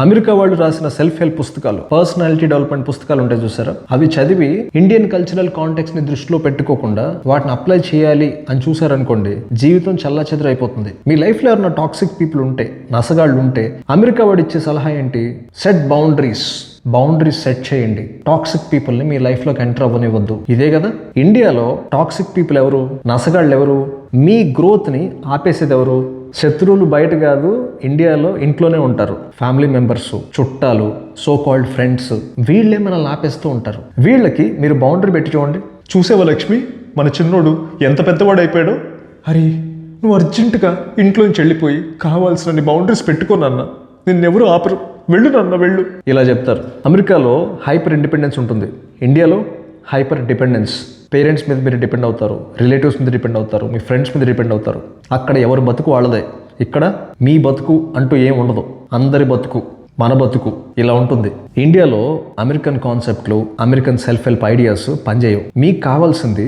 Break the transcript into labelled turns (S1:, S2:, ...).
S1: America వాళ్ళు రాసిన self help పుస్తకాలు, పర్సనాలిటీ డెవలప్మెంట్ పుస్తకాలు ఉంటాయి చూసారా, అవి చదివి ఇండియన్ కల్చరల్ కాంటెక్స్ట్ ని దృష్టిలో పెట్టుకోకుండా వాటిని అప్లై చేయాలి అని చూసారనుకోండి, జీవితం చల్లాచెదరు అయిపోతుంది. మీ లైఫ్ లో ఎవరైనా టాక్సిక్ పీపుల్ ఉంటే, నసగాళ్ళు ఉంటే, అమెరికా వాడు ఇచ్చే సలహా ఏంటి? సెట్ బౌండరీస్ సెట్ చేయండి. టాక్సిక్ పీపుల్ ని మీ లైఫ్ లోకి ఎంటర్ అవ్వనివ్వద్దు. ఇదే కదా ఇండియాలో టాక్సిక్ పీపుల్ ఎవరు? నసగాళ్ళు ఎవరు? మీ గ్రోత్ ని ఆపేసేది ఎవరు? శత్రువులు బయట కాదు, ఇండియాలో ఇంట్లోనే ఉంటారు. ఫ్యామిలీ మెంబర్స్, చుట్టాలు, సో కాల్డ్ ఫ్రెండ్స్, వీళ్ళే మనల్ని ఆపేస్తూ ఉంటారు. వీళ్ళకి మీరు బౌండరీ పెట్టి చూడండి. చూసేవా లక్ష్మి, మన చిన్నోడు ఎంత పెద్దవాడు అయిపోయాడో. అరే, నువ్వు అర్జెంటుగా ఇంట్లోంచి వెళ్ళిపోయి కావాల్సిన బౌండరీస్ పెట్టుకోనన్నా, నిన్నెవరు ఆపరు, వెళ్ళు నాన్న వెళ్ళు, ఇలా చెప్తారు. అమెరికాలో హైపర్ ఇండిపెండెన్స్ ఉంటుంది, ఇండియాలో హైపర్ డిపెండెన్స్. పేరెంట్స్ మీద మీరు డిపెండ్ అవుతారు, రిలేటివ్స్ మీద డిపెండ్ అవుతారు, మీ ఫ్రెండ్స్ మీద డిపెండ్ అవుతారు. అక్కడ ఎవరి బతుకు వాళ్ళదే. ఇక్కడ మీ బతుకు అంటూ ఏం ఉండదు, అందరి బతుకు మన బతుకు, ఇలా ఉంటుంది. ఇండియాలో అమెరికన్ కాన్సెప్ట్లు, అమెరికన్ సెల్ఫ్ హెల్ప్ ఐడియాస్ పనిచేయవు. మీకు కావాల్సింది